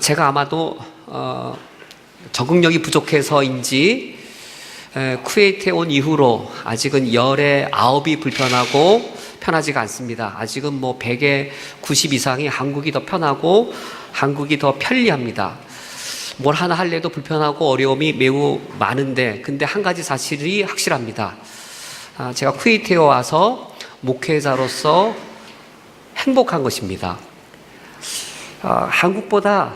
제가 아마도 적응력이 부족해서인지 쿠웨이트에 온 이후로 아직은 열의 9이 불편하고 편하지가 않습니다. 아직은 뭐 100에 90 이상이 한국이 더 편하고 한국이 더 편리합니다. 뭘 하나 할래도 불편하고 어려움이 매우 많은데, 근데 한 가지 사실이 확실합니다. 제가 쿠웨이트에 와서 목회자로서 행복한 것입니다. 한국보다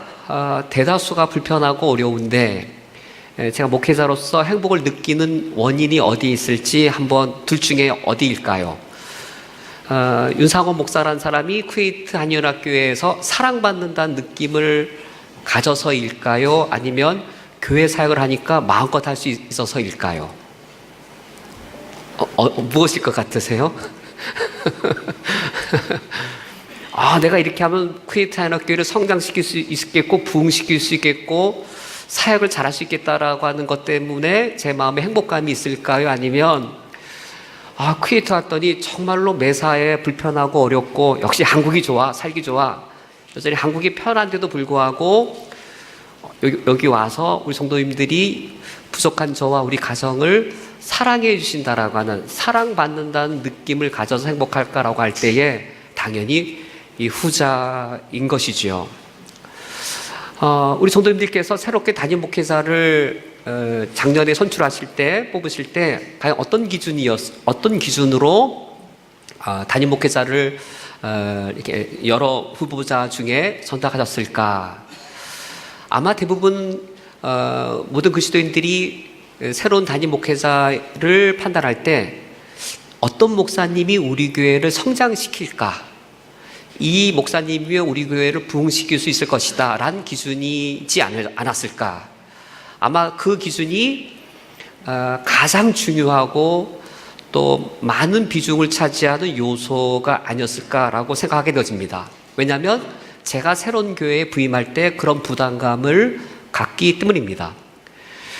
대다수가 불편하고 어려운데, 제가 목회자로서 행복을 느끼는 원인이 어디 있을지 한번 둘 중에 어디일까요? 윤상원 목사라는 사람이 쿠웨이트 한인연합교회에서 사랑받는다는 느낌을 가져서일까요? 아니면 교회 사역을 하니까 마음껏 할 수 있어서일까요? 무엇일 것 같으세요? 내가 이렇게 하면 쿠웨이트 한인연합교회를 성장시킬 수 있겠고 부흥시킬 수 있겠고 사역을 잘할 수 있겠다라고 하는 것 때문에 제 마음에 행복감이 있을까요? 아니면 쿠웨이트 왔더니 정말로 매사에 불편하고 어렵고 역시 한국이 좋아, 살기 좋아, 여전히 한국이 편한데도 불구하고 여기 와서 우리 성도님들이 부족한 저와 우리 가정을 사랑해 주신다라고 하는, 사랑받는다는 느낌을 가져서 행복할까라고 할 때에 당연히 이 후자인 것이지요. 우리 성도님들께서 새롭게 담임 목회자를 작년에 선출하실 때, 뽑으실 때 과연 어떤 기준으로 담임 목회자를 이렇게 여러 후보자 중에 선택하셨을까? 아마 대부분 모든 그리스도인들이 새로운 담임 목회자를 판단할 때 어떤 목사님이 우리 교회를 성장시킬까? 이 목사님이 우리 교회를 부흥시킬 수 있을 것이다 라는 기준이지 않았을까? 아마 그 기준이 가장 중요하고 또 많은 비중을 차지하는 요소가 아니었을까라고 생각하게 되어집니다. 왜냐하면 제가 새로운 교회에 부임할 때 그런 부담감을 갖기 때문입니다.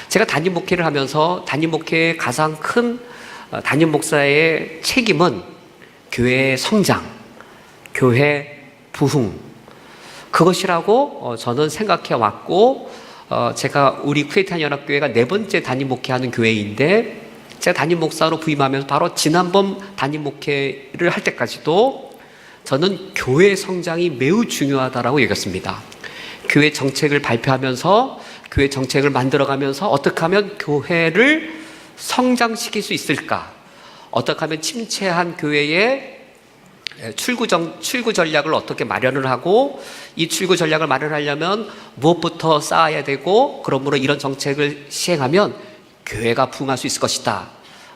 제가 담임 목회를 하면서 담임 목회의 가장 큰 담임 목사의 책임은 교회의 성장, 교회 부흥, 그것이라고 저는 생각해 왔고, 제가 우리 쿠웨이트 한인연합교회가 4번째 담임 목회하는 교회인데, 제가 담임 목사로 부임하면서 바로 지난번 담임 목회를 할 때까지도 저는 교회 성장이 매우 중요하다라고 여겼습니다. 교회 정책을 발표하면서, 교회 정책을 만들어가면서 어떻게 하면 교회를 성장시킬 수 있을까? 어떻게 하면 침체한 교회의 출구 전략을 어떻게 마련을 하고, 이 출구 전략을 마련하려면 무엇부터 쌓아야 되고, 그러므로 이런 정책을 시행하면 교회가 부흥할 수 있을 것이다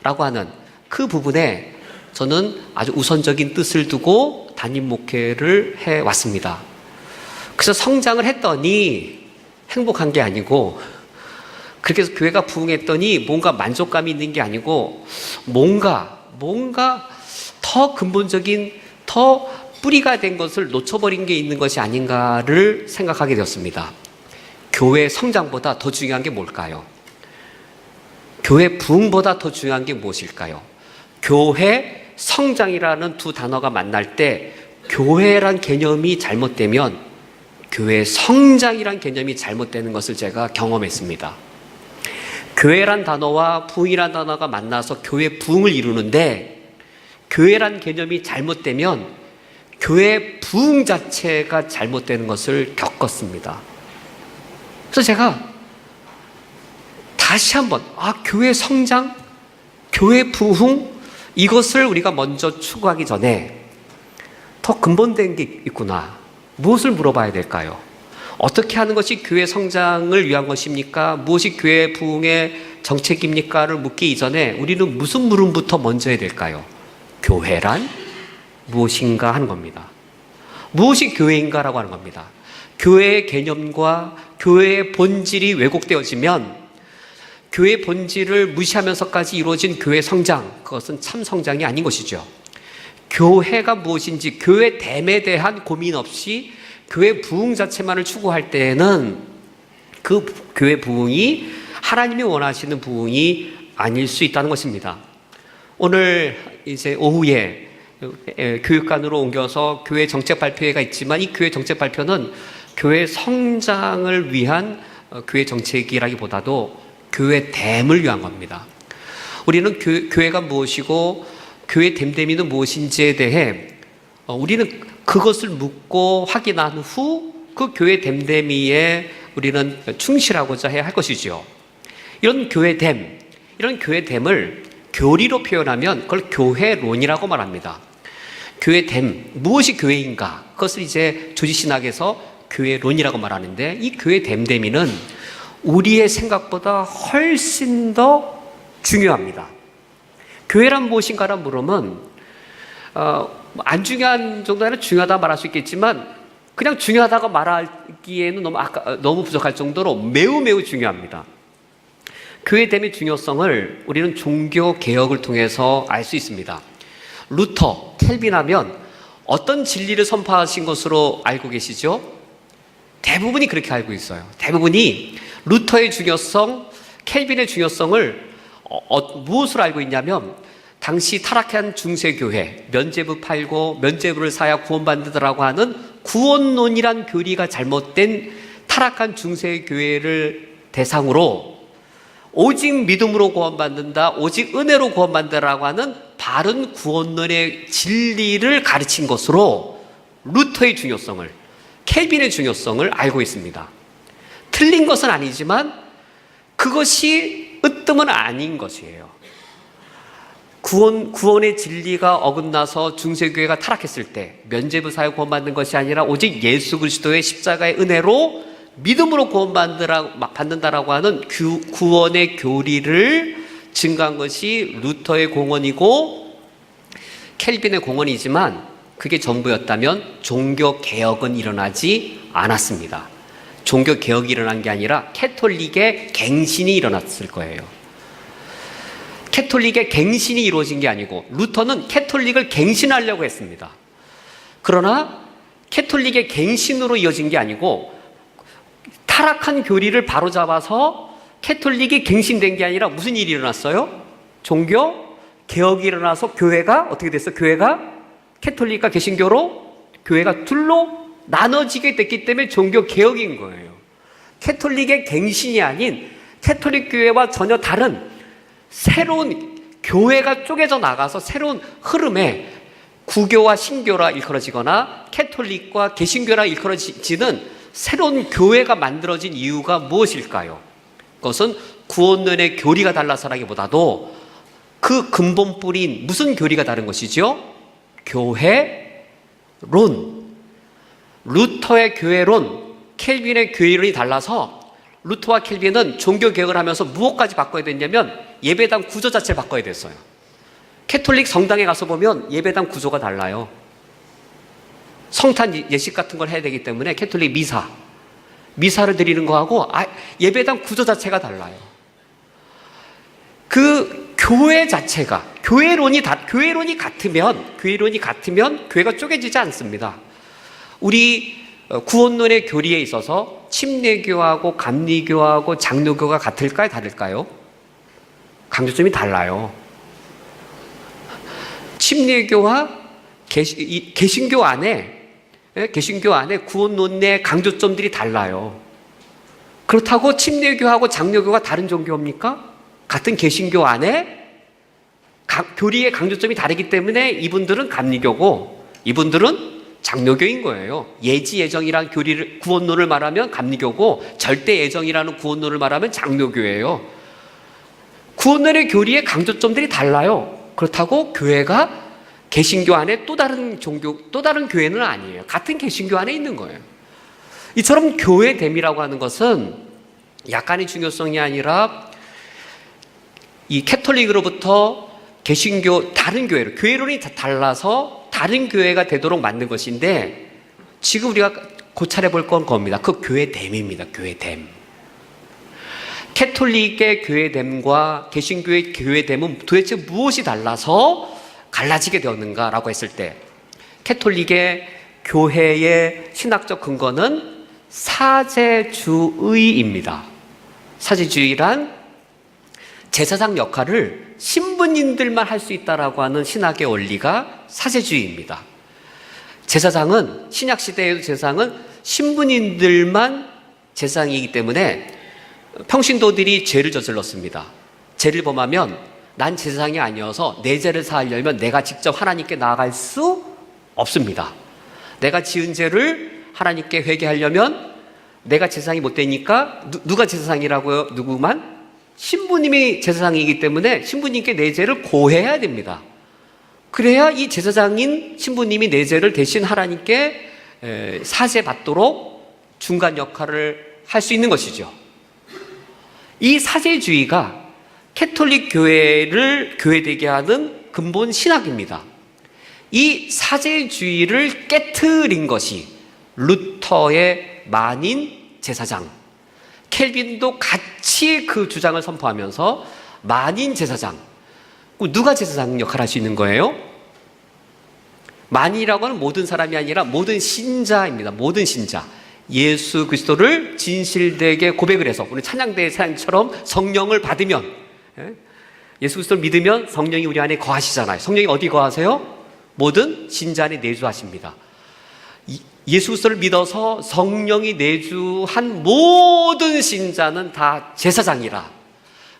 라고 하는 그 부분에 저는 아주 우선적인 뜻을 두고 담임 목회를 해왔습니다. 그래서 성장을 했더니 행복한 게 아니고, 그렇게 해서 교회가 부흥했더니 뭔가 만족감이 있는 게 아니고, 뭔가 더 근본적인, 더 뿌리가 된 것을 놓쳐버린 게 있는 것이 아닌가를 생각하게 되었습니다. 교회 성장보다 더 중요한 게 뭘까요? 교회 부흥보다 더 중요한 게 무엇일까요? 교회 성장이라는 두 단어가 만날 때 교회란 개념이 잘못되면 교회 성장이란 개념이 잘못되는 것을 제가 경험했습니다. 교회란 단어와 부흥이란 단어가 만나서 교회 부흥을 이루는데, 교회란 개념이 잘못되면 교회 부흥 자체가 잘못되는 것을 겪었습니다. 그래서 제가 다시 한번 교회 성장, 교회 부흥, 이것을 우리가 먼저 추구하기 전에 더 근본된 게 있구나. 무엇을 물어봐야 될까요? 어떻게 하는 것이 교회 성장을 위한 것입니까? 무엇이 교회 부흥의 정책입니까?를 묻기 이전에 우리는 무슨 물음부터 먼저 해야 될까요? 교회란 무엇인가 하는 겁니다. 무엇이 교회인가라고 하는 겁니다. 교회의 개념과 교회의 본질이 왜곡되어지면 교회의 본질을 무시하면서까지 이루어진 교회 성장, 그것은 참 성장이 아닌 것이죠. 교회가 무엇인지, 교회됨에 대한 고민 없이 교회 부흥 자체만을 추구할 때에는 그 교회 부흥이 하나님이 원하시는 부흥이 아닐 수 있다는 것입니다. 오늘 이제 오후에 교육관으로 옮겨서 교회 정책 발표회가 있지만, 이 교회 정책 발표는 교회 성장을 위한 교회 정책이라기보다도 교회됨을 위한 겁니다. 우리는 교회가 무엇이고 교회 됨됨이는 무엇인지에 대해 우리는 그것을 묻고 확인한 후 그 교회 됨됨이에 우리는 충실하고자 해야 할 것이죠. 이런 교회됨을 교리로 표현하면 그걸 교회론이라고 말합니다. 교회됨, 무엇이 교회인가? 그것을 이제 조지신학에서 교회론이라고 말하는데, 이 교회됨됨이는 우리의 생각보다 훨씬 더 중요합니다. 교회란 무엇인가란 물으면 안 중요한 정도 아니라 중요하다 말할 수 있겠지만, 그냥 중요하다고 말하기에는 너무 부족할 정도로 매우 중요합니다. 교회됨의 중요성을 우리는 종교 개혁을 통해서 알 수 있습니다. 루터, 켈빈하면 어떤 진리를 선포하신 것으로 알고 계시죠? 대부분이 그렇게 알고 있어요. 대부분이 루터의 중요성, 켈빈의 중요성을 무엇으로 알고 있냐면, 당시 타락한 중세교회, 면죄부 팔고 면죄부를 사야 구원받는다라고 하는 구원론이란 교리가 잘못된 타락한 중세교회를 대상으로 오직 믿음으로 구원받는다, 오직 은혜로 구원받는다라고 하는 바른 구원론의 진리를 가르친 것으로 루터의 중요성을, 켈빈의 중요성을 알고 있습니다. 틀린 것은 아니지만 그것이 으뜸은 아닌 것이에요. 구원의 진리가 어긋나서 중세교회가 타락했을 때 면죄부 사유 구원받는 것이 아니라 오직 예수 그리스도의 십자가의 은혜로 믿음으로 구원받는다라고 하는 구원의 교리를 증거한 것이 루터의 공헌이고 켈빈의 공헌이지만, 그게 전부였다면 종교개혁은 일어나지 않았습니다. 종교개혁이 일어난 게 아니라 캐톨릭의 갱신이 일어났을 거예요. 캐톨릭의 갱신이 이루어진 게 아니고, 루터는 캐톨릭을 갱신하려고 했습니다. 그러나 캐톨릭의 갱신으로 이어진 게 아니고, 타락한 교리를 바로잡아서 캐톨릭이 갱신된 게 아니라 무슨 일이 일어났어요? 종교 개혁이 일어나서 교회가 어떻게 됐어요? 교회가 캐톨릭과 개신교로 교회가 둘로 나눠지게 됐기 때문에 종교 개혁인 거예요. 캐톨릭의 갱신이 아닌 캐톨릭 교회와 전혀 다른 새로운 교회가 쪼개져 나가서 새로운 흐름에 구교와 신교라 일컬어지거나 캐톨릭과 개신교라 일컬어지는 새로운 교회가 만들어진 이유가 무엇일까요? 그것은 구원론의 교리가 달라서라기보다도 그 근본 뿌리인 무슨 교리가 다른 것이죠? 교회론. 루터의 교회론, 켈빈의 교회론이 달라서 루터와 켈빈은 종교개혁을 하면서 무엇까지 바꿔야 됐냐면 예배당 구조 자체를 바꿔야 됐어요. 캐톨릭 성당에 가서 보면 예배당 구조가 달라요. 성탄 예식 같은 걸 해야 되기 때문에 캐톨릭 미사를 드리는 거하고 예배당 구조 자체가 달라요. 그 교회 자체가 교회론이 같으면 교회가 쪼개지지 않습니다. 우리 구원론의 교리에 있어서 침례교하고 감리교하고 장로교가 같을까요? 다를까요? 강조점이 달라요. 침례교와 개신교 안에 구원론 내 강조점들이 달라요. 그렇다고 침례교하고 장로교가 다른 종교입니까? 같은 개신교 안에 교리의 강조점이 다르기 때문에 이분들은 감리교고 이분들은 장로교인 거예요. 예지예정이라는 구원론을 말하면 감리교고 절대예정이라는 구원론을 말하면 장로교예요. 구원론의 교리의 강조점들이 달라요. 그렇다고 교회가 개신교 안에 또 다른 교회는 아니에요. 같은 개신교 안에 있는 거예요. 이처럼 교회됨이라고 하는 것은 약간의 중요성이 아니라 이 캐톨릭으로부터 개신교 다른 교회론이 달라서 다른 교회가 되도록 만든 것인데, 지금 우리가 고찰해 볼 건 겁니다. 그 교회됨입니다. 교회됨. 캐톨릭의 교회됨과 개신교의 교회됨은 도대체 무엇이 달라서 갈라지게 되었는가라고 했을 때, 캐톨릭의 교회의 신학적 근거는 사제주의입니다. 사제주의란 제사장 역할을 신부님들만 할 수 있다라고 하는 신학의 원리가 사제주의입니다. 제사장은 신약시대에도 제사장은 신부님들만 제사장이기 때문에 평신도들이 죄를 저질렀습니다. 죄를 범하면 난 제사장이 아니어서 내 죄를 사하려면 내가 직접 하나님께 나아갈 수 없습니다. 내가 지은 죄를 하나님께 회개하려면 내가 제사장이 못 되니까 누가 제사장이라고요? 누구만? 신부님이 제사장이기 때문에 신부님께 내 죄를 고해야 됩니다. 그래야 이 제사장인 신부님이 내 죄를 대신 하나님께 사죄받도록 중간 역할을 할 수 있는 것이죠. 이 사죄주의가 캐톨릭 교회를 교회되게 하는 근본 신학입니다. 이 사죄주의를 깨트린 것이 루터의 만인 제사장, 켈빈도 같이 그 주장을 선포하면서 만인 제사장, 누가 제사장 역할을 할 수 있는 거예요? 만인이라고 하는 모든 사람이 아니라 모든 신자입니다. 모든 신자. 예수 그리스도를 진실되게 고백을 해서 우리 찬양대의 찬양처럼 성령을 받으면, 예수 그리스도를 믿으면 성령이 우리 안에 거하시잖아요. 성령이 어디 거하세요? 모든 신자 안에 내주하십니다. 예수 그리스도를 믿어서 성령이 내주한 모든 신자는 다 제사장이라.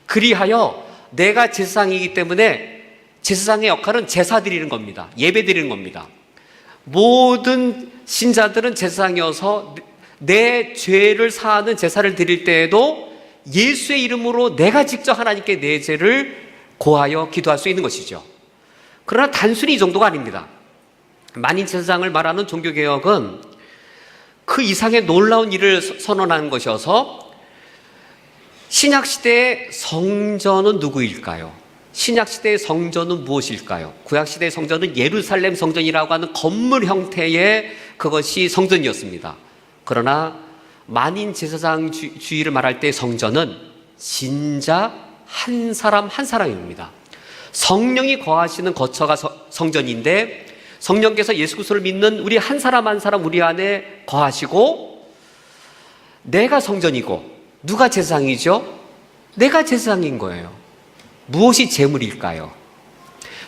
그리하여 내가 제사장이기 때문에 제사장의 역할은 제사 드리는 겁니다. 예배 드리는 겁니다. 모든 신자들은 제사장이어서 내 죄를 사하는 제사를 드릴 때에도 예수의 이름으로 내가 직접 하나님께 내 죄를 고하여 기도할 수 있는 것이죠. 그러나 단순히 이 정도가 아닙니다. 만인 제사장을 말하는 종교개혁은 그 이상의 놀라운 일을 선언하는 것이어서 신약시대의 성전은 누구일까요? 신약시대의 성전은 무엇일까요? 구약시대의 성전은 예루살렘 성전이라고 하는 건물 형태의 그것이 성전이었습니다. 그러나 만인 제사장 주의를 말할 때 성전은 신자 한 사람 한 사람입니다. 성령이 거하시는 거처가 성전인데 성령께서 예수 그리스도를 믿는 우리 한 사람 한 사람 우리 안에 거하시고 내가 성전이고 누가 제사장이죠? 내가 제사장인 거예요. 무엇이 제물일까요?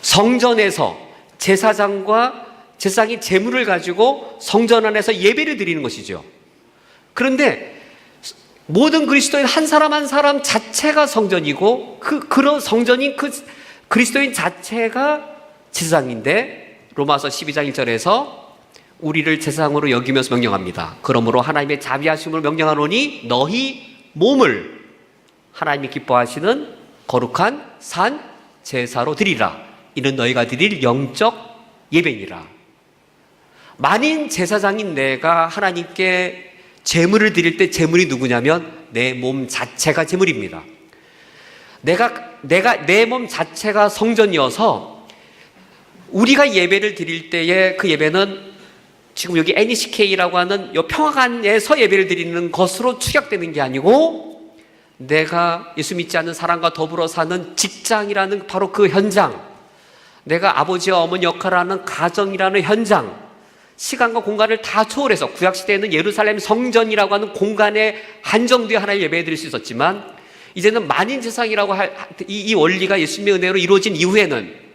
성전에서 제사장과 제사장이 제물을 가지고 성전 안에서 예배를 드리는 것이죠. 그런데 모든 그리스도인 한 사람 한 사람 자체가 성전이고 그런 성전인 그 그리스도인 자체가 제사장인데 로마서 12장 1절에서 우리를 제사장으로 여기면서 명령합니다. 그러므로 하나님의 자비하심을 명령하노니 너희 몸을 하나님이 기뻐하시는 거룩한 산 제사로 드리라. 이는 너희가 드릴 영적 예배니라. 만인 제사장인 내가 하나님께 제물을 드릴 때 제물이 누구냐면 내 몸 자체가 제물입니다. 내가 내 몸 자체가 성전이어서 우리가 예배를 드릴 때에 그 예배는 지금 여기 NECK라고 하는 이 평화관에서 예배를 드리는 것으로 축약되는 게 아니고 내가 예수 믿지 않는 사람과 더불어 사는 직장이라는 바로 그 현장, 내가 아버지와 어머니 역할을 하는 가정이라는 현장, 시간과 공간을 다 초월해서 구약시대에는 예루살렘 성전이라고 하는 공간에 한정되어 하나님 예배 드릴 수 있었지만 이제는 만인 제사장이라고 이 원리가 예수님의 은혜로 이루어진 이후에는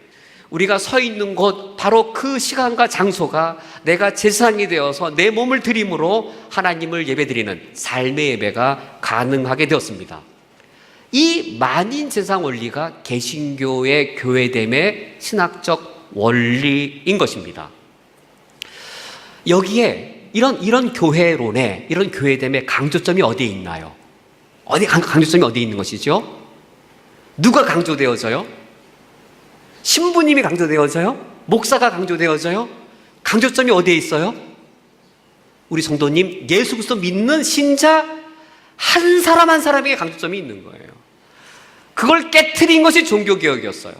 우리가 서 있는 곳 바로 그 시간과 장소가 내가 제사장이 되어서 내 몸을 드림으로 하나님을 예배드리는 삶의 예배가 가능하게 되었습니다. 이 만인 제사장 원리가 개신교의 교회됨의 신학적 원리인 것입니다. 여기에 이런 교회론에 이런 교회됨의 강조점이 어디에 있나요? 강조점이 어디에 있는 것이죠? 누가 강조되어져요? 신부님이 강조되어져요? 목사가 강조되어져요? 강조점이 어디에 있어요? 우리 성도님, 예수 그리스도 믿는 신자 한 사람 한 사람에게 강조점이 있는 거예요. 그걸 깨트린 것이 종교개혁이었어요.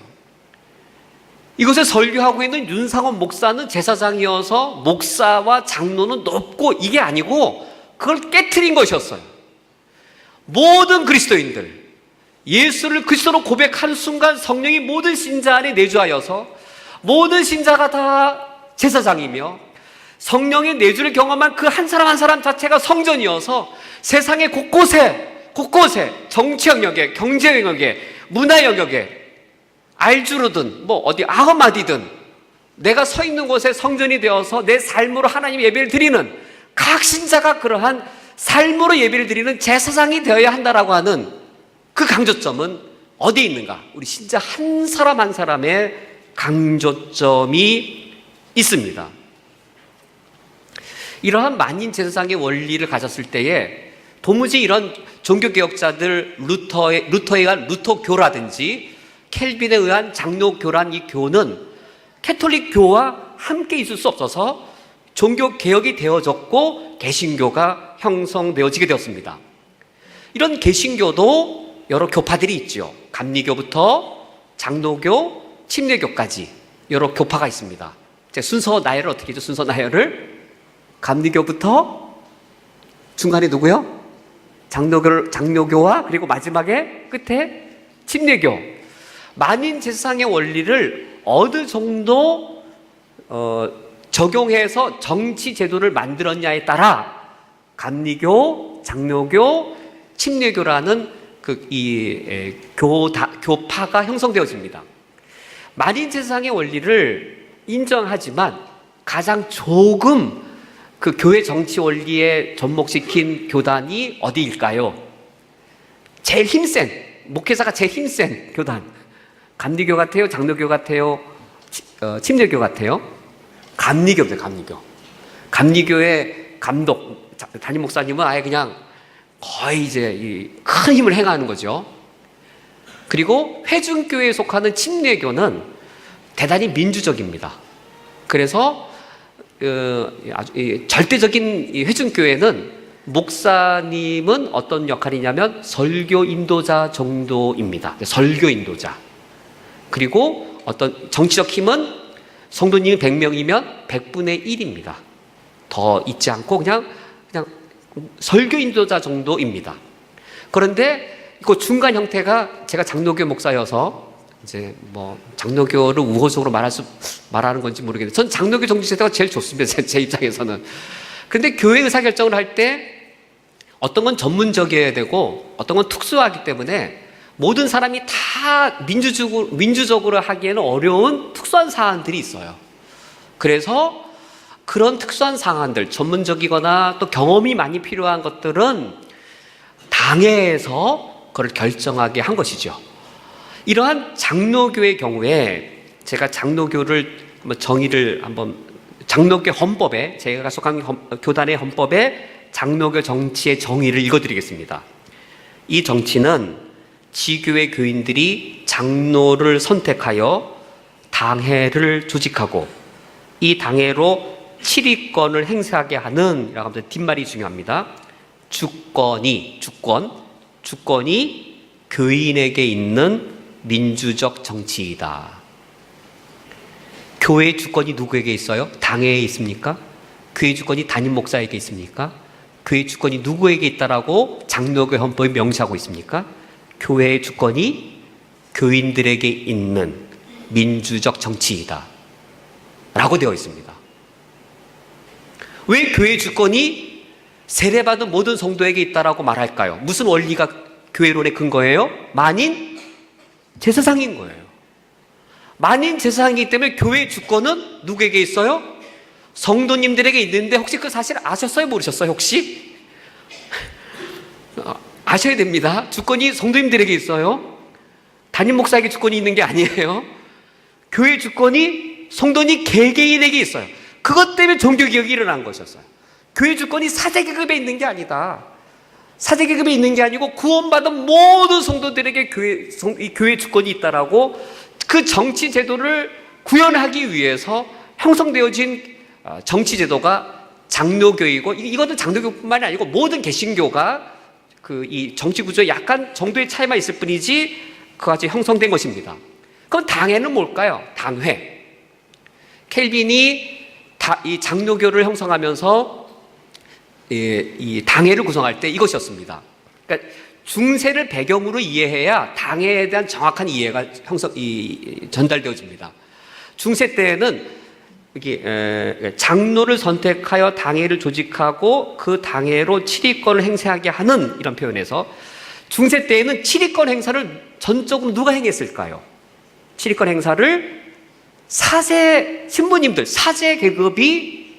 이것을 설교하고 있는 윤상원 목사는 제사장이어서 목사와 장로는 높고 이게 아니고 그걸 깨트린 것이었어요. 모든 그리스도인들, 예수를 그리스도로 고백한 순간 성령이 모든 신자 안에 내주하여서 모든 신자가 다 제사장이며 성령의 내주를 경험한 그 한 사람 한 사람 자체가 성전이어서 세상의 곳곳에 정치 영역에, 경제 영역에, 문화 영역에 알주로든 어디 아흐마디든 내가 서 있는 곳에 성전이 되어서 내 삶으로 하나님 예배를 드리는 각 신자가 그러한 삶으로 예배를 드리는 제사장이 되어야 한다라고 하는 그 강조점은 어디에 있는가? 우리 신자 한 사람 한 사람의 강조점이 있습니다. 이러한 만인 제사장의 원리를 가졌을 때에 도무지 이런 종교개혁자들 루터에 의한 루터교라든지 켈빈에 의한 장로교란 이 교는 캐톨릭 교와 함께 있을 수 없어서 종교개혁이 되어졌고 개신교가 형성되어지게 되었습니다. 이런 개신교도 여러 교파들이 있죠. 감리교부터 장로교, 침례교까지 여러 교파가 있습니다. 순서 나열을 어떻게 하죠? 순서 나열을 감리교부터 중간에 누구요? 장로교와 그리고 마지막에 끝에 침례교. 만인 제사장의 원리를 어느 정도 적용해서 정치 제도를 만들었냐에 따라 감리교, 장로교, 침례교라는 교파가 형성되어집니다. 만인 제사장의 원리를 인정하지만 가장 조금 그 교회 정치 원리에 접목시킨 교단이 어디일까요? 제일 힘센, 목회자가 제일 힘센 교단. 감리교 같아요? 장로교 같아요? 침례교 같아요? 감리교입니다, 감리교. 감리교의 감독, 담임 목사님은 아예 그냥 거의 이제 큰 힘을 행하는 거죠. 그리고 회중교회에 속하는 침례교는 대단히 민주적입니다. 그래서 절대적인 회중교회는 목사님은 어떤 역할이냐면 설교 인도자 정도입니다. 설교 인도자. 그리고 어떤 정치적 힘은 성도님이 100명이면 100분의 1입니다. 더 있지 않고 그냥 설교 인도자 정도입니다. 그런데 그 중간 형태가 제가 장로교 목사여서 이제 뭐 장로교를 우호적으로 말하는 건지 모르겠는데 전 장로교 정치 제도가 제일 좋습니다. 제 입장에서는. 그런데 교회 의사결정을 할 때 어떤 건 전문적이어야 되고 어떤 건 특수하기 때문에 모든 사람이 다 민주적으로 하기에는 어려운 특수한 사안들이 있어요. 그래서 그런 특수한 사안들, 전문적이거나 또 경험이 많이 필요한 것들은 당회에서 그걸 결정하게 한 것이죠. 이러한 장로교의 경우에 제가 장로교를 정의를 장로교 헌법에, 제가 속한 교단의 헌법에 장로교 정치의 정의를 읽어드리겠습니다. 이 정치는 지교회 교인들이 장로를 선택하여 당회를 조직하고 이 당회로 치리권을 행사하게 하는, 라고 하면 뒷말이 중요합니다. 주권이 교인에게 있는 민주적 정치이다. 교회의 주권이 누구에게 있어요? 당회에 있습니까? 교회의 주권이 담임 목사에게 있습니까? 교회의 주권이 누구에게 있다라고 장로교 헌법이 명시하고 있습니까? 교회의 주권이 교인들에게 있는 민주적 정치이다 라고 되어 있습니다. 왜 교회의 주권이 세례받은 모든 성도에게 있다라고 말할까요? 무슨 원리가 교회론의 근거예요? 만인 제사장인 거예요. 만인 제사장이기 때문에 교회의 주권은 누구에게 있어요? 성도님들에게 있는데 혹시 그 사실 아셨어요? 모르셨어요? 혹시? 아셔야 됩니다. 주권이 성도님들에게 있어요. 담임 목사에게 주권이 있는 게 아니에요. 교회 주권이 성도님 개개인에게 있어요. 그것 때문에 종교개혁이 일어난 것이었어요. 교회 주권이 사제계급에 있는 게 아니다. 사제계급에 있는 게 아니고 구원받은 모든 성도들에게 교회 주권이 있다라고 그 정치 제도를 구현하기 위해서 형성되어진 정치 제도가 장로교이고, 이것은 장로교뿐만이 아니고 모든 개신교가 이 정치 구조에 약간 정도의 차이만 있을 뿐이지 그같이 형성된 것입니다. 그럼 당회는 뭘까요? 당회. 켈빈이 이 장로교를 형성하면서 이 당회를 구성할 때 이것이었습니다. 그러니까 중세를 배경으로 이해해야 당회에 대한 정확한 이해가 전달되어집니다. 중세 때에는 장로를 선택하여 당회를 조직하고 그 당회로 치리권을 행사하게 하는, 이런 표현에서 중세 때에는 치리권 행사를 전적으로 누가 행했을까요? 치리권 행사를 신부님들, 사제 계급이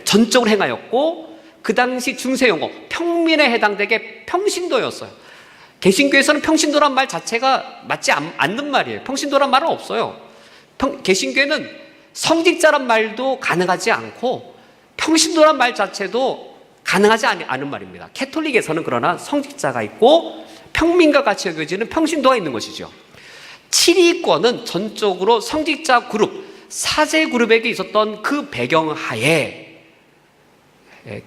전적으로 행하였고, 그 당시 중세용어 평민에 해당되게 평신도였어요. 개신교에서는 평신도란 말 자체가 맞지 않는 말이에요. 평신도란 말은 없어요. 개신교에는 성직자란 말도 가능하지 않고 평신도란 말 자체도 가능하지 않은 말입니다. 캐톨릭에서는 그러나 성직자가 있고 평민과 같이 여겨지는 평신도가 있는 것이죠. 7위권은 전적으로 성직자 그룹, 사제 그룹에게 있었던 그 배경하에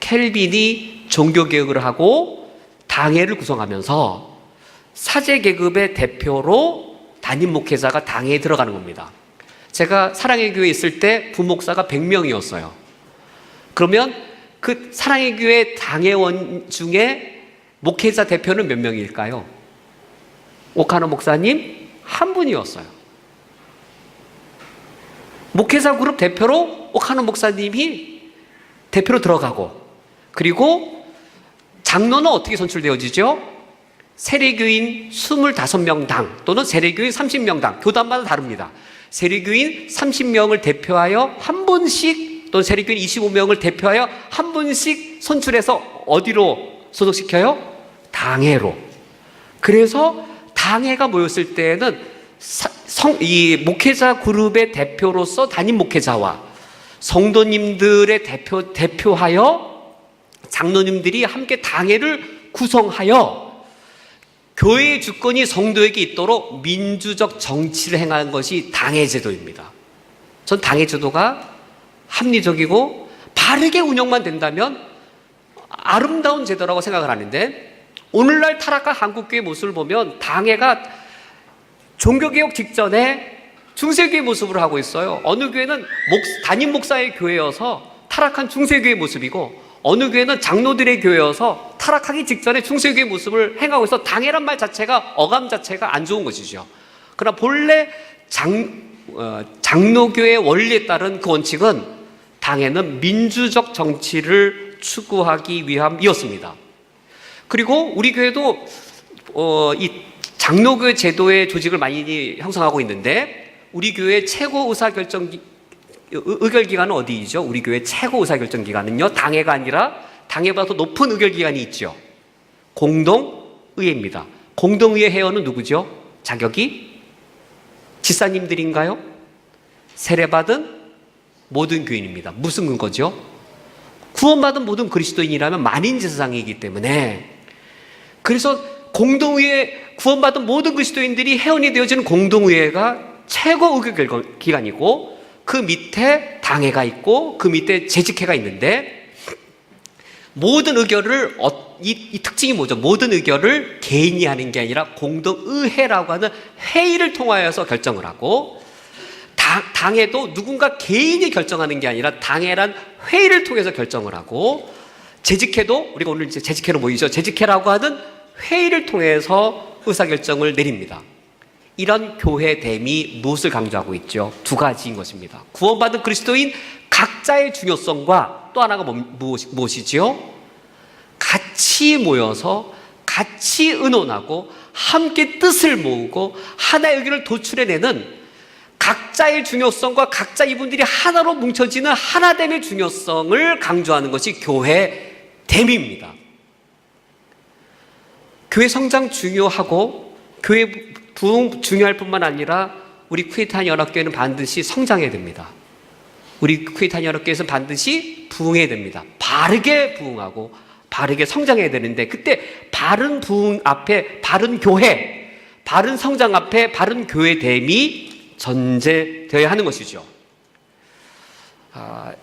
켈빈이 종교개혁을 하고 당회를 구성하면서 사제 계급의 대표로 담임 목회자가 당회에 들어가는 겁니다. 제가 사랑의 교회에 있을 때 부목사가 100명이었어요. 그러면 그 사랑의 교회 당회원 중에 목회자 대표는 몇 명일까요? 오카노 목사님 한 분이었어요. 목회자 그룹 대표로 오카노 목사님이 대표로 들어가고, 그리고 장로는 어떻게 선출되어지죠? 세례교인 25명당 또는 세례교인 30명당, 교단마다 다릅니다. 세례교인 30명을 대표하여 한 분씩, 또는 세례교인 25명을 대표하여 한 분씩 선출해서 어디로 소속시켜요? 당회로. 그래서 당회가 모였을 때에는 이 목회자 그룹의 대표로서 담임 목회자와 성도님들의 대표하여 장로님들이 함께 당회를 구성하여 교회의 주권이 성도에게 있도록 민주적 정치를 행하는 것이 당회제도입니다. 전 당회제도가 합리적이고 바르게 운영만 된다면 아름다운 제도라고 생각을 하는데, 오늘날 타락한 한국교회 모습을 보면 당회가 종교개혁 직전에 중세교회 모습을 하고 있어요. 어느 교회는 담임 목사의 교회여서 타락한 중세교회 모습이고, 어느 교회는 장로들의 교회여서 타락하기 직전에 중세교회 모습을 행하고 있어 당회란 말 자체가, 어감 자체가 안 좋은 것이죠. 그러나 본래 장로교의 원리에 따른 그 원칙은 당회는 민주적 정치를 추구하기 위함이었습니다. 그리고 우리 교회도 이 장로교 제도의 조직을 많이 형성하고 있는데, 우리 교회 최고 의결기관은 어디이죠? 우리 교회 최고 의사결정기관은요, 당회가 아니라 당회보다 더 높은 의결기관이 있죠. 공동의회입니다. 공동의회 회원은 누구죠? 자격이 지사님들인가요? 세례받은 모든 교인입니다. 무슨 근거죠? 구원받은 모든 그리스도인이라면 만인제사장이기 때문에, 그래서 공동의회, 구원받은 모든 그리스도인들이 회원이 되어지는 공동의회가 최고 의결기관이고, 그 밑에 당회가 있고 그 밑에 재직회가 있는데, 모든 의결을 이 특징이 뭐죠? 모든 의결을 개인이 하는 게 아니라 공동의회라고 하는 회의를 통하여서 결정을 하고, 당회도 누군가 개인이 결정하는 게 아니라 당회란 회의를 통해서 결정을 하고, 재직회도 우리가 오늘 이제 재직회로 모이죠. 재직회라고 하는 회의를 통해서 의사결정을 내립니다. 이런 교회됨이 무엇을 강조하고 있죠? 두 가지인 것입니다. 구원받은 그리스도인 각자의 중요성과 또 하나가 무엇이지요? 같이 모여서 같이 의논하고 함께 뜻을 모으고 하나의 의견을 도출해내는 각자의 중요성과 각자 이분들이 하나로 뭉쳐지는 하나됨의 중요성을 강조하는 것이 교회됨입니다. 교회 성장 중요하고 교회 부흥 중요할 뿐만 아니라 우리 쿠에타니 연합교회는 반드시 성장해야 됩니다. 우리 쿠에타니 연합교회에서는 반드시 부흥해야 됩니다. 바르게 부흥하고 바르게 성장해야 되는데, 그때 바른 부흥 앞에 바른 교회, 바른 성장 앞에 바른 교회됨이 전제되어야 하는 것이죠.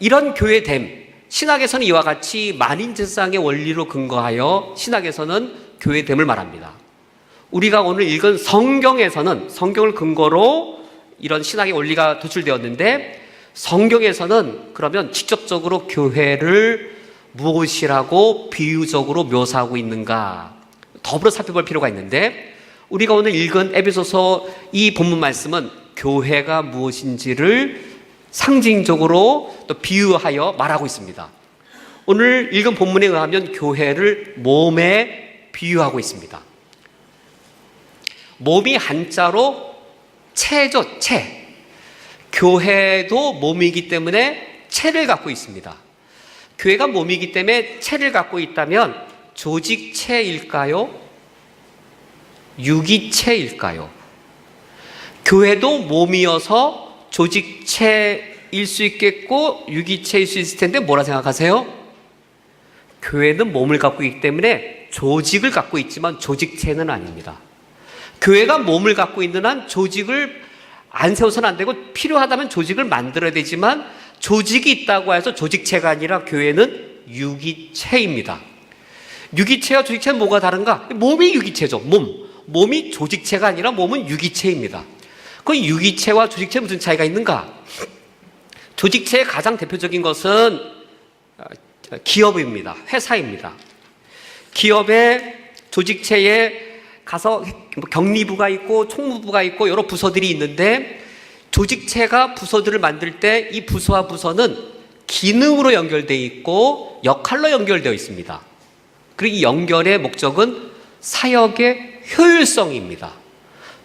이런 교회됨, 신학에서는 이와 같이 만인제사장의 원리로 근거하여 신학에서는 교회됨을 말합니다. 우리가 오늘 읽은 성경에서는 성경을 근거로 이런 신학의 원리가 도출되었는데, 성경에서는 그러면 직접적으로 교회를 무엇이라고 비유적으로 묘사하고 있는가 더불어 살펴볼 필요가 있는데, 우리가 오늘 읽은 에베소서 이 본문 말씀은 교회가 무엇인지를 상징적으로 또 비유하여 말하고 있습니다. 오늘 읽은 본문에 의하면 교회를 몸에 비유하고 있습니다. 몸이 한자로 체죠, 체. 교회도 몸이기 때문에 체를 갖고 있습니다. 교회가 몸이기 때문에 체를 갖고 있다면 조직체일까요? 유기체일까요? 교회도 몸이어서 조직체일 수 있겠고 유기체일 수 있을 텐데 뭐라 생각하세요? 교회는 몸을 갖고 있기 때문에 조직을 갖고 있지만 조직체는 아닙니다. 교회가 몸을 갖고 있는 한 조직을 안 세워서는 안 되고 필요하다면 조직을 만들어야 되지만 조직이 있다고 해서 조직체가 아니라 교회는 유기체입니다. 유기체와 조직체는 뭐가 다른가? 몸이 유기체죠. 몸이 조직체가 아니라 몸은 유기체입니다. 그 유기체와 조직체 무슨 차이가 있는가? 조직체의 가장 대표적인 것은 기업입니다. 회사입니다. 기업의 조직체에 가서 격리부가 있고 총무부가 있고 여러 부서들이 있는데 조직체가 부서들을 만들 때 이 부서와 부서는 기능으로 연결되어 있고 역할로 연결되어 있습니다. 그리고 이 연결의 목적은 사역의 효율성입니다.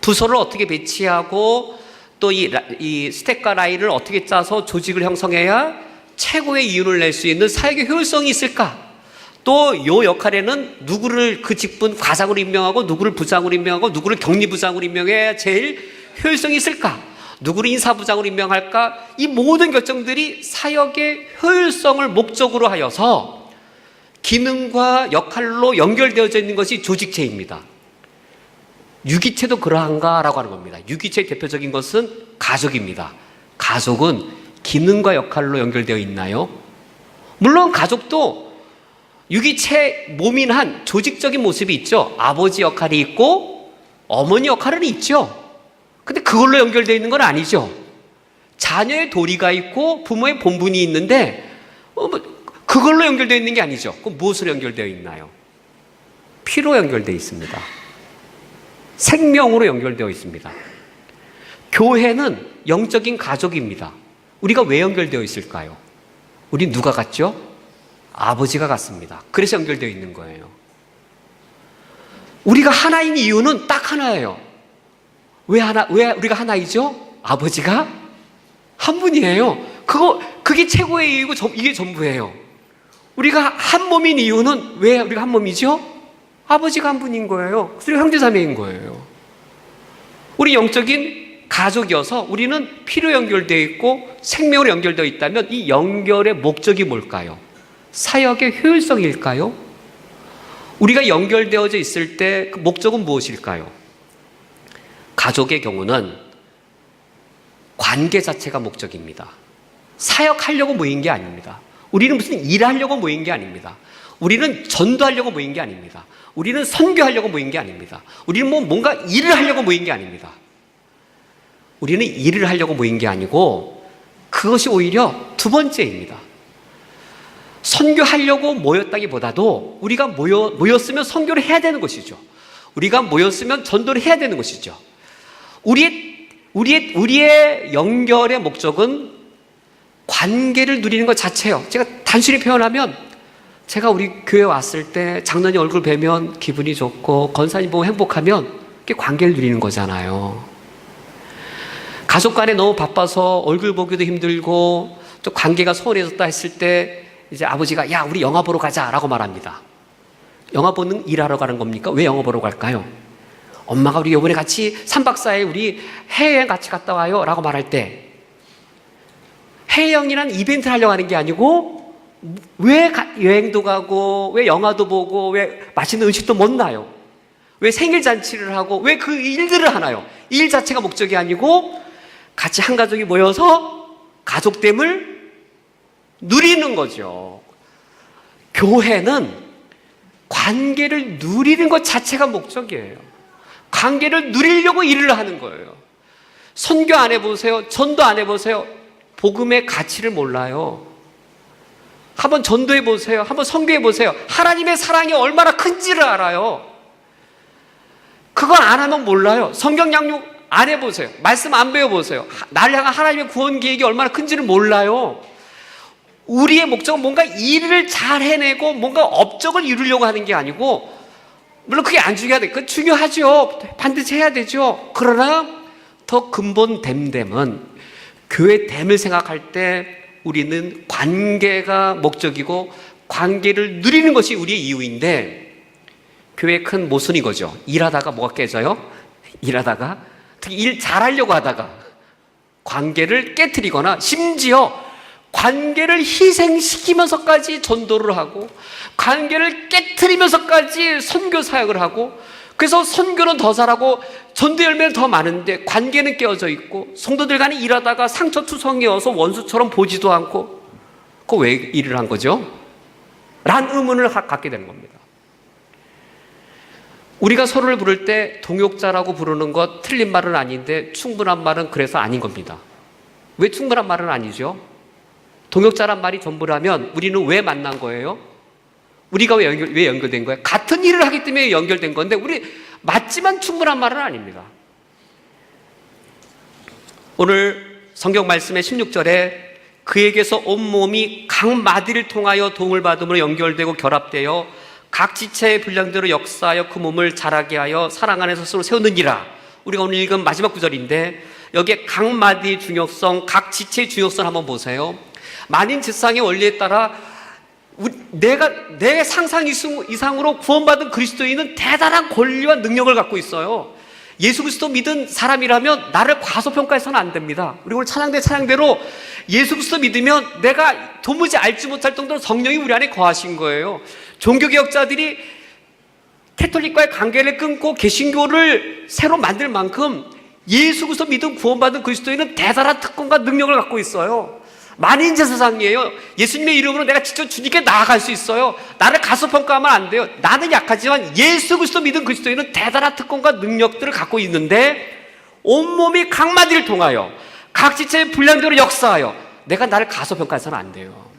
부서를 어떻게 배치하고 또 이 스택과 라인을 어떻게 짜서 조직을 형성해야 최고의 이윤을 낼 수 있는 사역의 효율성이 있을까? 또 이 역할에는 누구를 그 직분 과장으로 임명하고 누구를 부장으로 임명하고 누구를 격리부장으로 임명해야 제일 효율성이 있을까? 누구를 인사부장으로 임명할까? 이 모든 결정들이 사역의 효율성을 목적으로 하여서 기능과 역할로 연결되어져 있는 것이 조직체입니다. 유기체도 그러한가? 라고 하는 겁니다. 유기체의 대표적인 것은 가족입니다. 가족은 기능과 역할로 연결되어 있나요? 물론 가족도 유기체 몸인 한 조직적인 모습이 있죠. 아버지 역할이 있고 어머니 역할은 있죠. 근데 그걸로 연결되어 있는 건 아니죠. 자녀의 도리가 있고 부모의 본분이 있는데 그걸로 연결되어 있는 게 아니죠. 그럼 무엇으로 연결되어 있나요? 피로 연결되어 있습니다. 생명으로 연결되어 있습니다. 교회는 영적인 가족입니다. 우리가 왜 연결되어 있을까요? 우리 누가 같죠? 아버지가 같습니다. 그래서 연결되어 있는 거예요. 우리가 하나인 이유는 딱 하나예요. 왜 우리가 하나이죠? 아버지가 한 분이에요. 그게 최고의 이유고 이게 전부예요. 우리가 한 몸인 이유는 왜 우리가 한 몸이죠? 아버지가 한 분인 거예요. 그래서 형제자매인 거예요. 우리 영적인 가족이어서 우리는 피로 연결되어 있고 생명으로 연결되어 있다면 이 연결의 목적이 뭘까요? 사역의 효율성일까요? 우리가 연결되어져 있을 때 그 목적은 무엇일까요? 가족의 경우는 관계 자체가 목적입니다. 사역하려고 모인 게 아닙니다. 우리는 무슨 일하려고 모인 게 아닙니다. 우리는 전도하려고 모인 게 아닙니다. 우리는 선교하려고 모인 게 아닙니다. 우리는 뭔가 일을 하려고 모인 게 아닙니다. 우리는 일을 하려고 모인 게 아니고 그것이 오히려 두 번째입니다. 선교하려고 모였다기보다도 우리가 모였으면 선교를 해야 되는 것이죠. 우리가 모였으면 전도를 해야 되는 것이죠. 우리의 연결의 목적은 관계를 누리는 것 자체예요. 제가 단순히 표현하면 제가 우리 교회 왔을 때 장로님 얼굴 뵈면 기분이 좋고 권사님 보고 행복하면 그게 관계를 누리는 거잖아요. 가족 간에 너무 바빠서 얼굴 보기도 힘들고 또 관계가 소원해졌다 했을 때 이제 아버지가 야 우리 영화 보러 가자라고 말합니다. 영화 보는 일하러 가는 겁니까? 왜 영화 보러 갈까요? 엄마가 우리 이번에 같이 3박 4일 우리 해외여행 같이 갔다 와요 라고 말할 때 해외여행이란 이벤트를 하려고 하는 게 아니고 왜 여행도 가고 왜 영화도 보고 왜 맛있는 음식도 먹나요? 왜 생일잔치를 하고 왜 그 일들을 하나요? 일 자체가 목적이 아니고 같이 한 가족이 모여서 가족됨을 누리는 거죠. 교회는 관계를 누리는 것 자체가 목적이에요. 관계를 누리려고 일을 하는 거예요. 선교 안 해보세요. 전도 안 해보세요. 복음의 가치를 몰라요. 한번 전도해 보세요. 한번 선교해 보세요. 하나님의 사랑이 얼마나 큰지를 알아요. 그거 안 하면 몰라요. 성경 양육 안 해보세요. 말씀 안 배워보세요. 나를 향한 하나님의 구원 계획이 얼마나 큰지를 몰라요. 우리의 목적은 뭔가 일을 잘 해내고 뭔가 업적을 이루려고 하는 게 아니고 물론 그게 안 중요하다. 그건 중요하죠. 반드시 해야 되죠. 그러나 더 근본 됨은 교회 됨을 생각할 때 우리는 관계가 목적이고 관계를 누리는 것이 우리의 이유인데, 교회의 큰 모순이 거죠. 일하다가 뭐가 깨져요? 일하다가, 특히 일 잘하려고 하다가 관계를 깨트리거나 심지어 관계를 희생시키면서까지 전도를 하고 관계를 깨트리면서까지 선교 사역을 하고, 그래서 선교는 더 잘하고 전도 열매는 더 많은데 관계는 깨어져 있고 성도들 간에 일하다가 상처투성이어서 원수처럼 보지도 않고, 그거 왜 일을 한 거죠? 란 의문을 갖게 되는 겁니다. 우리가 서로를 부를 때 동역자라고 부르는 것 틀린 말은 아닌데 충분한 말은 그래서 아닌 겁니다. 왜 충분한 말은 아니죠? 동역자란 말이 전부라면 우리는 왜 만난 거예요? 우리가 왜 연결된 거예요? 같은 일을 하기 때문에 연결된 건데, 우리 맞지만 충분한 말은 아닙니다. 오늘 성경 말씀의 16절에 그에게서 온몸이 각 마디를 통하여 도움을 받음으로 연결되고 결합되어 각 지체의 분량대로 역사하여 그 몸을 자라게 하여 사랑 안에서 스스로 세우느니라. 우리가 오늘 읽은 마지막 구절인데, 여기에 각 마디의 중요성, 각 지체의 중요성 한번 보세요. 만인지상의 원리에 따라 내 상상 이상으로 구원받은 그리스도인은 대단한 권리와 능력을 갖고 있어요. 예수 그리스도 믿은 사람이라면 나를 과소평가해서는 안 됩니다. 우리 오늘 찬양대로 예수 그리스도 믿으면 내가 도무지 알지 못할 정도로 성령이 우리 안에 거하신 거예요. 종교개혁자들이 캐톨릭과의 관계를 끊고 개신교를 새로 만들 만큼 예수 그리스도 믿은 구원받은 그리스도인은 대단한 특권과 능력을 갖고 있어요. 만인제사장이에요. 예수님의 이름으로 내가 직접 주님께 나아갈 수 있어요. 나를 가소평가하면 안 돼요. 나는 약하지만 예수 그리스도 믿은 그리스도인은 대단한 특권과 능력들을 갖고 있는데, 온몸이 각 마디를 통하여 각 지체의 분량대로 역사하여, 내가 나를 가소평가해서는 안 돼요.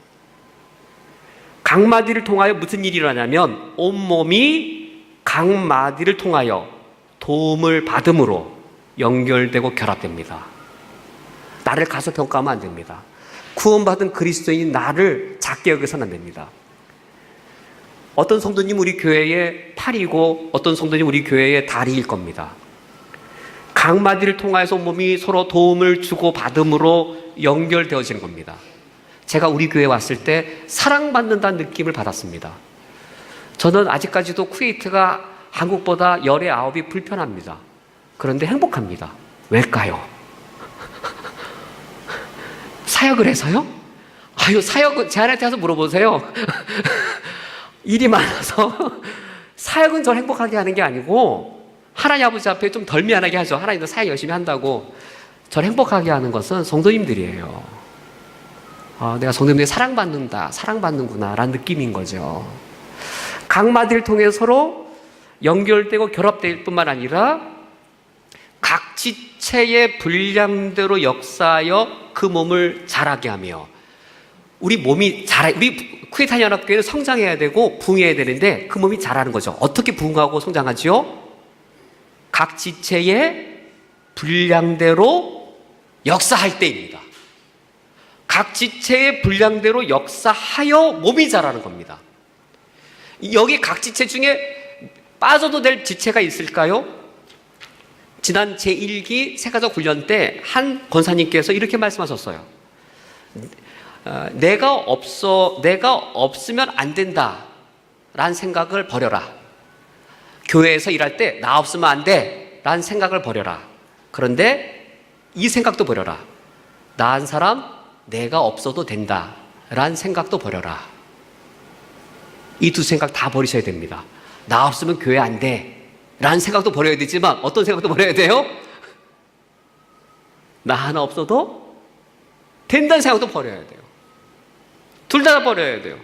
각 마디를 통하여 무슨 일이 일어나냐면 온몸이 각 마디를 통하여 도움을 받음으로 연결되고 결합됩니다. 나를 가소평가하면 안 됩니다. 구원받은 그리스도인이 나를 작게 여겨서는 안 됩니다. 어떤 성도님 우리 교회의 팔이고 어떤 성도님 우리 교회의 다리일 겁니다. 각 마디를 통해서 몸이 서로 도움을 주고 받음으로 연결되어지는 겁니다. 제가 우리 교회에 왔을 때 사랑받는다는 느낌을 받았습니다. 저는 아직까지도 쿠웨이트가 한국보다 열의 9이 불편합니다. 그런데 행복합니다. 왜일까요? 사역을 해서요? 사역은 제 아내한테 가서 물어보세요. 일이 많아서 사역은 절 행복하게 하는 게 아니고 하나님 아버지 앞에 좀 덜 미안하게 하죠. 하나님도 사역 열심히 한다고. 절 행복하게 하는 것은 성도님들이에요. 내가 성도님들이 사랑받는구나 라는 느낌인 거죠. 각 마디를 통해 서로 연결되고 결합될 뿐만 아니라 각 지체의 분량대로 역사하여 그 몸을 자라게 하며, 우리 몸이 우리 쿠웨이트 연합교회는 성장해야 되고 부흥해야 되는데 그 몸이 자라는 거죠. 어떻게 부흥하고 성장하지요? 각 지체의 분량대로 역사할 때입니다. 각 지체의 분량대로 역사하여 몸이 자라는 겁니다. 여기 각 지체 중에 빠져도 될 지체가 있을까요? 지난 제1기 세가족 훈련 때 한 권사님께서 이렇게 말씀하셨어요. 내가 없으면 안 된다 라는 생각을 버려라. 교회에서 일할 때 나 없으면 안 돼 라는 생각을 버려라. 그런데 이 생각도 버려라. 나 한 사람 내가 없어도 된다 라는 생각도 버려라. 이 두 생각 다 버리셔야 됩니다. 나 없으면 교회 안 돼 라는 생각도 버려야 되지만 어떤 생각도 버려야 돼요? 나 하나 없어도 된다는 생각도 버려야 돼요. 둘 다 버려야 돼요.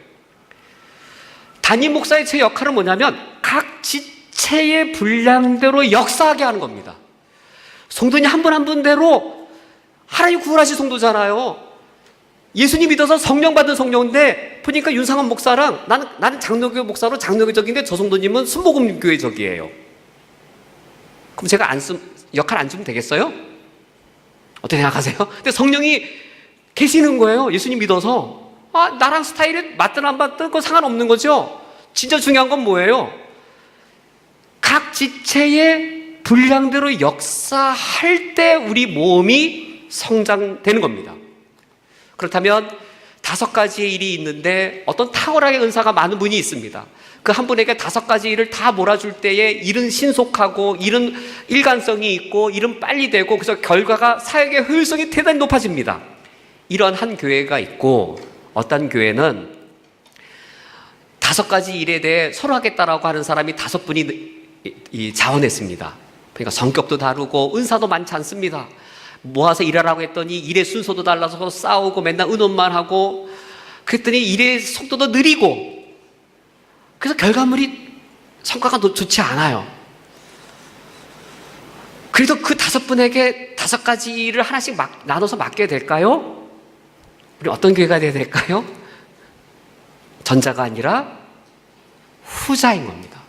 담임 목사의 제 역할은 뭐냐면 각 지체의 분량대로 역사하게 하는 겁니다. 성도님 한 분 한 분대로 하나님 구원하신 성도잖아요. 예수님 믿어서 성령 받은 성령인데 보니까 윤상원 목사랑 나는 장로교 목사로 장로교적인데 저 성도님은 순복음교회적이에요. 그럼 제가 역할 안 주면 되겠어요? 어떻게 생각하세요? 근데 성령이 계시는 거예요. 예수님 믿어서. 나랑 스타일이 맞든 안 맞든 그건 상관없는 거죠. 진짜 중요한 건 뭐예요? 각 지체의 분량대로 역사할 때 우리 몸이 성장되는 겁니다. 그렇다면 5가지의 일이 있는데 어떤 탁월하게 은사가 많은 분이 있습니다. 그 한 분에게 5가지 일을 다 몰아줄 때에 일은 신속하고 일은 일관성이 있고 일은 빨리 되고 그래서 결과가 사역의 효율성이 대단히 높아집니다. 이런 한 교회가 있고 어떤 교회는 5가지 일에 대해 서로 하겠다라고 하는 사람이 5분이 자원했습니다. 그러니까 성격도 다르고 은사도 많지 않습니다. 모아서 일하라고 했더니 일의 순서도 달라서 싸우고 맨날 의논만 하고 그랬더니 일의 속도도 느리고 그래서 결과물이 성과가 좋지 않아요. 그래도 그 5분에게 5가지 일을 하나씩 나눠서 맡게 될까요? 우리 어떤 교회가 돼야 될까요? 전자가 아니라 후자인 겁니다.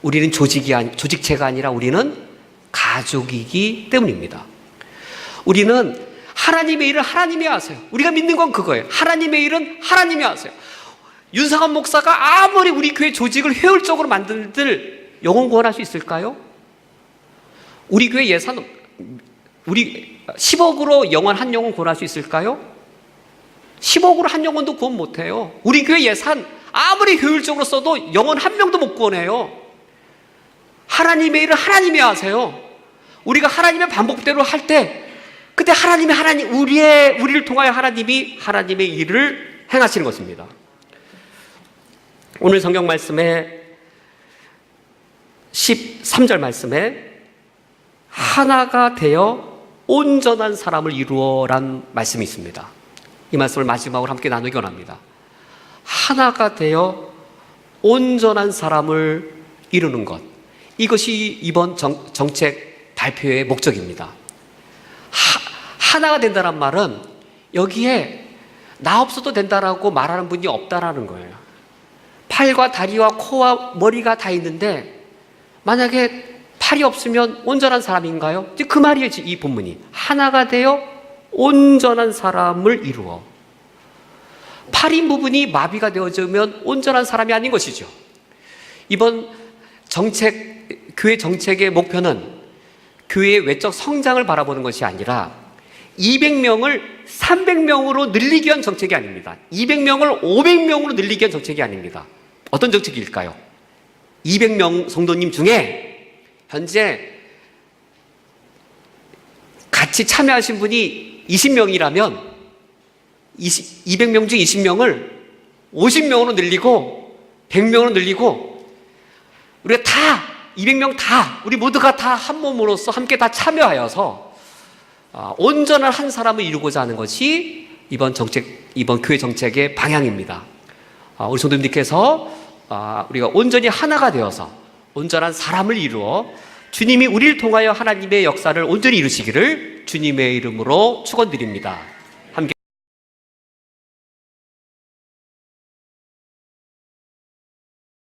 우리는 조직체가 아니라 우리는 가족이기 때문입니다. 우리는 하나님의 일을 하나님이 하세요. 우리가 믿는 건 그거예요. 하나님의 일은 하나님이 하세요. 윤상환 목사가 아무리 우리 교회 조직을 효율적으로 만들들 영혼 구원할 수 있을까요? 우리 교회 예산 우리 10억으로 한 영혼 구원할 수 있을까요? 10억으로 한 영혼도 구원 못해요. 우리 교회 예산 아무리 효율적으로 써도 영혼 한 명도 못 구원해요. 하나님의 일을 하나님이 하세요. 우리가 하나님의 반복대로 할 때 그때 우리를 통하여 하나님이 하나님의 일을 행하시는 것입니다. 오늘 성경 말씀에 13절 말씀에 하나가 되어 온전한 사람을 이루어란 말씀이 있습니다. 이 말씀을 마지막으로 함께 나누기 원합니다. 하나가 되어 온전한 사람을 이루는 것, 이것이 이번 정책 발표의 목적입니다. 하나가 된다는 말은 여기에 나 없어도 된다라고 말하는 분이 없다라는 거예요. 팔과 다리와 코와 머리가 다 있는데 만약에 팔이 없으면 온전한 사람인가요? 그 말이에요. 이 본문이 하나가 되어 온전한 사람을 이루어. 팔인 부분이 마비가 되어지면 온전한 사람이 아닌 것이죠. 이번 교회 정책의 목표는 교회의 외적 성장을 바라보는 것이 아니라 200명을 300명으로 늘리기 위한 정책이 아닙니다. 200명을 500명으로 늘리기 위한 정책이 아닙니다. 어떤 정책일까요? 200명 성도님 중에 현재 같이 참여하신 분이 20명이라면 200명 중 20명을 50명으로 늘리고 100명으로 늘리고 우리가 다 200명 다 우리 모두가 다 한 몸으로서 함께 다 참여하여서 온전한 한 사람을 이루고자 하는 것이 이번 교회 정책의 방향입니다. 우리 성도님들께서 우리가 온전히 하나가 되어서 온전한 사람을 이루어 주님이 우리를 통하여 하나님의 역사를 온전히 이루시기를 주님의 이름으로 축원드립니다.